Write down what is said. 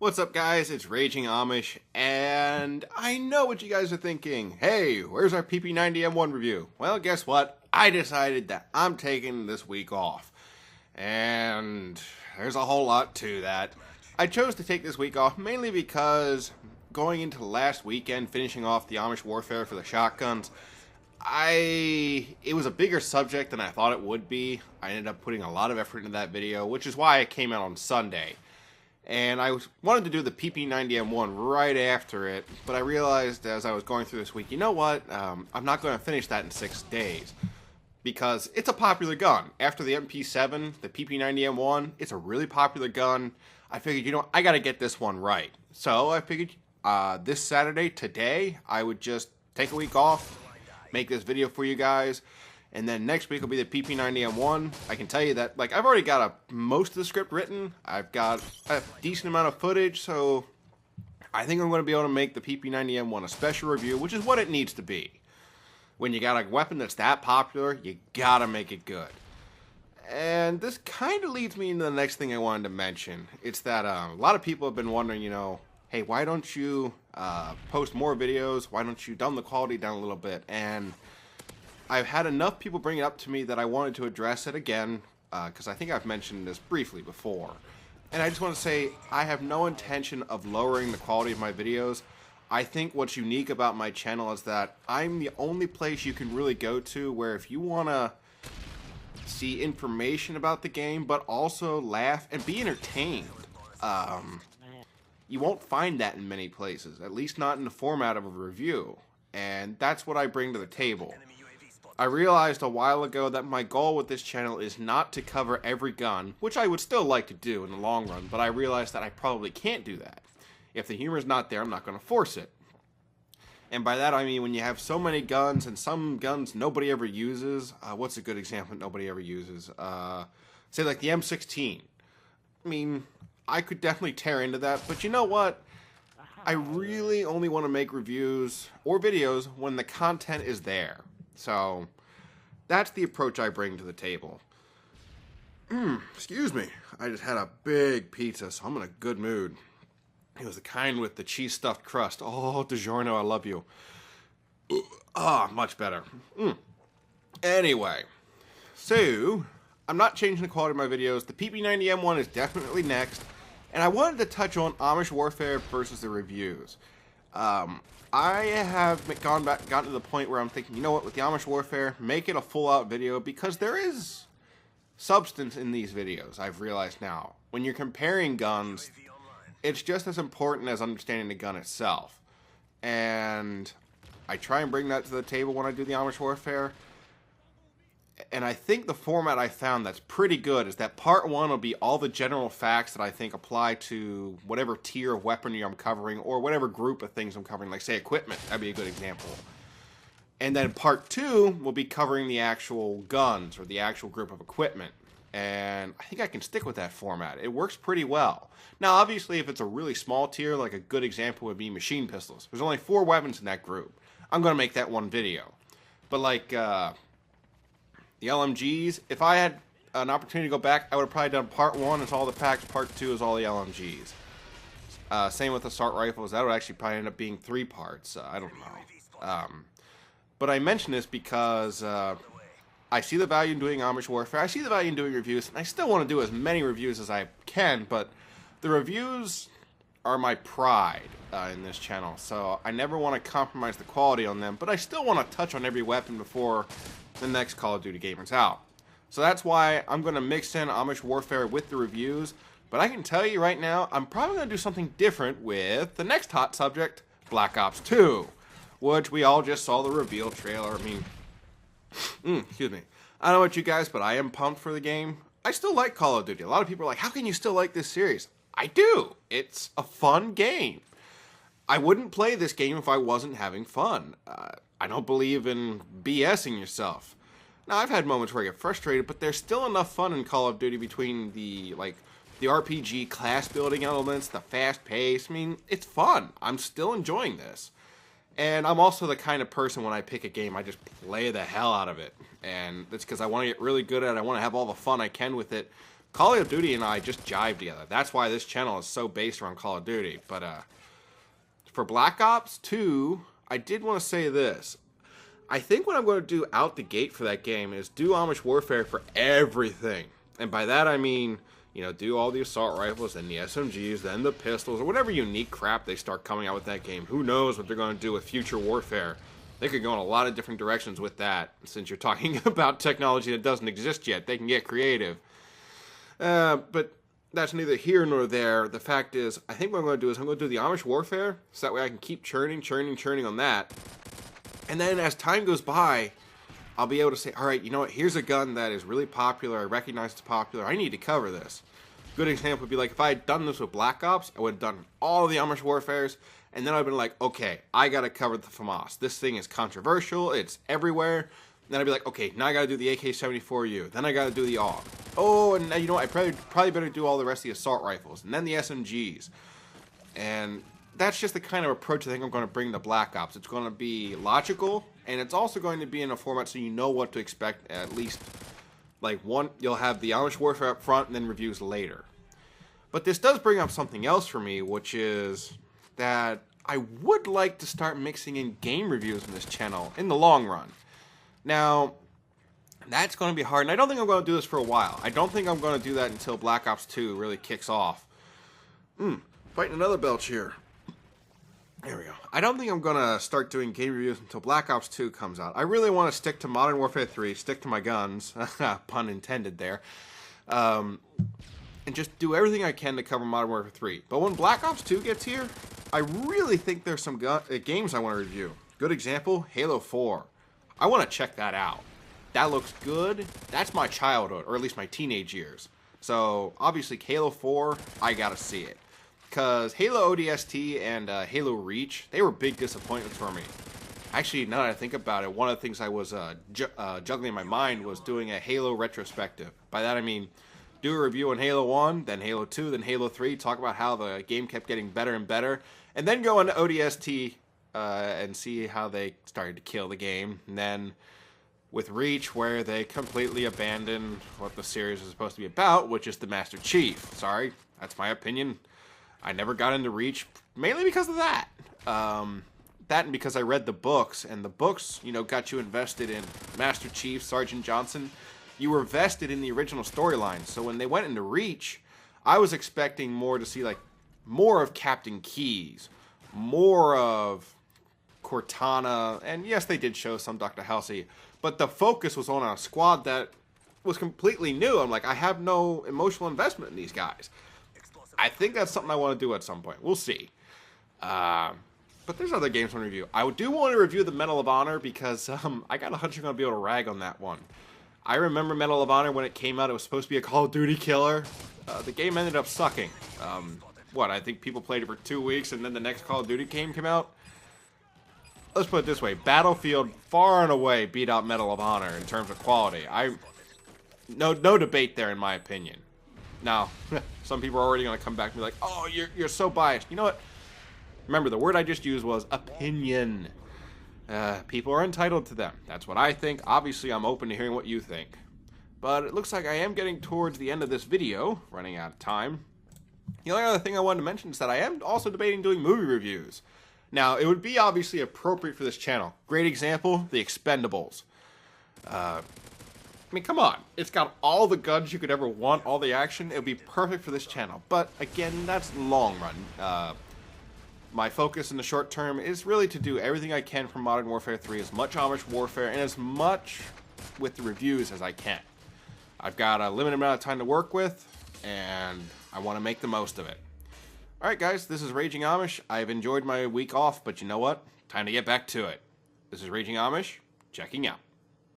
What's up, guys? It's Raging Amish, and I know what you guys are thinking. Hey, where's our PP90M1 review? Well, guess what? I decided that I'm taking this week off, and there's a whole lot to that. I chose to take this week off mainly because going into last weekend, finishing off the Amish warfare for the shotguns, it was a bigger subject than I thought it would be. I ended up putting a lot of effort into that video, which is why it came out on Sunday. And I wanted to do the PP90M1 right after it, but I realized as I was going through this week, you know what? I'm not going to finish that in 6 days because it's a popular gun. After the MP7, the PP90M1, it's a really popular gun. I figured, I got to get this one right. So I figured this Saturday, today, I would just take a week off, make this video for you guys. And then next week will be the PP90M1. I can tell you that, I've already got most of the script written. I've got a decent amount of footage, so I think I'm going to be able to make the PP90M1 a special review, which is what it needs to be. When you got a weapon that's that popular, you gotta make it good. And this kind of leads me into the next thing I wanted to mention. It's that a lot of people have been wondering, hey, why don't you post more videos? Why don't you dumb the quality down a little bit? And I've had enough people bring it up to me that I wanted to address it again, because I think I've mentioned this briefly before. And I just want to say, I have no intention of lowering the quality of my videos. I think what's unique about my channel is that I'm the only place you can really go to where if you want to see information about the game, but also laugh and be entertained, you won't find that in many places, at least not in the format of a review. And that's what I bring to the table. I realized a while ago that my goal with this channel is not to cover every gun, which I would still like to do in the long run, but I realized that I probably can't do that. If the humor's not there, I'm not going to force it. And by that I mean when you have so many guns, and some guns nobody ever uses, what's a good example that nobody ever uses? Say like the M16. I mean, I could definitely tear into that, but you know what? I really only want to make reviews or videos when the content is there. So, that's the approach I bring to the table. Excuse me. I just had a big pizza, so I'm in a good mood. It was the kind with the cheese stuffed crust. Oh, DiGiorno, I love you. Much better. Anyway, so, I'm not changing the quality of my videos. The PP90M1 is definitely next. And I wanted to touch on Amish Warfare versus the reviews. I have gotten to the point where I'm thinking, you know what, with the Amish Warfare, make it a full-out video, because there is substance in these videos, I've realized now. When you're comparing guns, it's just as important as understanding the gun itself. And I try and bring that to the table when I do the Amish Warfare. And I think the format I found that's pretty good is that part one will be all the general facts that I think apply to whatever tier of weaponry I'm covering, or whatever group of things I'm covering, like say equipment. That'd be a good example. And then part two will be covering the actual guns, or the actual group of equipment. And I think I can stick with that format. It works pretty well. Now, obviously, if it's a really small tier, like a good example would be machine pistols. There's only 4 weapons in that group. I'm going to make that one video. But like, the LMGs, if I had an opportunity to go back, I would have probably done part 1 is all the facts, part 2 is all the LMGs. Same with assault rifles. That would actually probably end up being 3 parts. I don't know. But I mention this because I see the value in doing Amish Warfare. I see the value in doing reviews, and I still want to do as many reviews as I can, but the reviews are my pride in this channel, so I never want to compromise the quality on them, but I still want to touch on every weapon before the next Call of Duty game is out. So that's why I'm going to mix in Amish Warfare with the reviews, but I can tell you right now, I'm probably going to do something different with the next hot subject, Black Ops 2, which we all just saw the reveal trailer. I mean, excuse me. I don't know about you guys, but I am pumped for the game. I still like Call of Duty. A lot of people are like, how can you still like this series? I do. It's a fun game. I wouldn't play this game if I wasn't having fun. I don't believe in BSing yourself. Now, I've had moments where I get frustrated, but there's still enough fun in Call of Duty between the RPG class building elements, the fast pace. I mean, it's fun. I'm still enjoying this. And I'm also the kind of person, when I pick a game, I just play the hell out of it. And that's because I want to get really good at it. I want to have all the fun I can with it. Call of Duty and I just jive together. That's why this channel is so based around Call of Duty. But for Black Ops 2, I did want to say this. I think what I'm going to do out the gate for that game is do Amish Warfare for everything. And by that I mean, you know, do all the assault rifles, then the SMGs, then the pistols, or whatever unique crap they start coming out with that game. Who knows what they're going to do with future warfare. They could go in a lot of different directions with that. Since you're talking about technology that doesn't exist yet, they can get creative. But that's neither here nor there. The fact is, I think what I'm going to do is I'm going to do the Amish Warfare, so that way I can keep churning on that. And then as time goes by, I'll be able to say, all right, you know what, here's a gun that is really popular, I recognize it's popular, I need to cover this. Good example would be like, if I had done this with Black Ops, I would have done all the Amish Warfares, and then I'd been like, okay, I gotta cover the FAMAS. This thing is controversial, it's everywhere. Then I'd be like, okay, now I gotta do the AK-74U, then I gotta do the AUG. Oh, and you know what, I probably better do all the rest of the assault rifles, and then the SMGs. And that's just the kind of approach I think I'm going to bring to Black Ops. It's going to be logical, and it's also going to be in a format so you know what to expect. At least, like, you'll have the Amish Warfare up front and then reviews later. But this does bring up something else for me, which is that I would like to start mixing in game reviews on this channel in the long run. Now, that's going to be hard, and I don't think I'm going to do this for a while. I don't think I'm going to do that until Black Ops 2 really kicks off. Fighting another belch here. There we go. I don't think I'm going to start doing game reviews until Black Ops 2 comes out. I really want to stick to Modern Warfare 3, stick to my guns, pun intended there, and just do everything I can to cover Modern Warfare 3. But when Black Ops 2 gets here, I really think there's some games I want to review. Good example, Halo 4. I want to check that out. That looks good. That's my childhood, or at least my teenage years. So, obviously, Halo 4, I got to see it. Because Halo ODST and Halo Reach, they were big disappointments for me. Actually, now that I think about it, one of the things I was juggling in my mind was doing a Halo retrospective. By that I mean, do a review on Halo 1, then Halo 2, then Halo 3, talk about how the game kept getting better and better, and then go into ODST and see how they started to kill the game. And then with Reach, where they completely abandoned what the series is supposed to be about, which is the Master Chief. Sorry, that's my opinion. I never got into Reach, mainly because of that. That and because I read the books, and the books, you know, got you invested in Master Chief, Sergeant Johnson. You were vested in the original storyline. So when they went into Reach, I was expecting more to see, like, more of Captain Keyes, more of Cortana, and yes, they did show some Dr. Halsey, but the focus was on a squad that was completely new. I'm like, I have no emotional investment in these guys. I think that's something I want to do at some point. We'll see. But there's other games I want to review. I do want to review the Medal of Honor because I got a hunch I'm going to be able to rag on that one. I remember Medal of Honor when it came out. It was supposed to be a Call of Duty killer. The game ended up sucking. I think people played it for 2 weeks and then the next Call of Duty game came out. Let's put it this way. Battlefield far and away beat out Medal of Honor in terms of quality. No debate there in my opinion. Now, some people are already going to come back and be like, oh, you're so biased. You know what? Remember, the word I just used was opinion. People are entitled to them. That's what I think. Obviously, I'm open to hearing what you think. But it looks like I am getting towards the end of this video, running out of time. The only other thing I wanted to mention is that I am also debating doing movie reviews. Now, it would be obviously appropriate for this channel. Great example, The Expendables. I mean, come on. It's got all the guns you could ever want, all the action. It would be perfect for this channel. But, again, that's long run. My focus in the short term is really to do everything I can from Modern Warfare 3, as much Amish Warfare, and as much with the reviews as I can. I've got a limited amount of time to work with, and I want to make the most of it. Alright guys, this is Raging Amish. I've enjoyed my week off, but you know what? Time to get back to it. This is Raging Amish, checking out.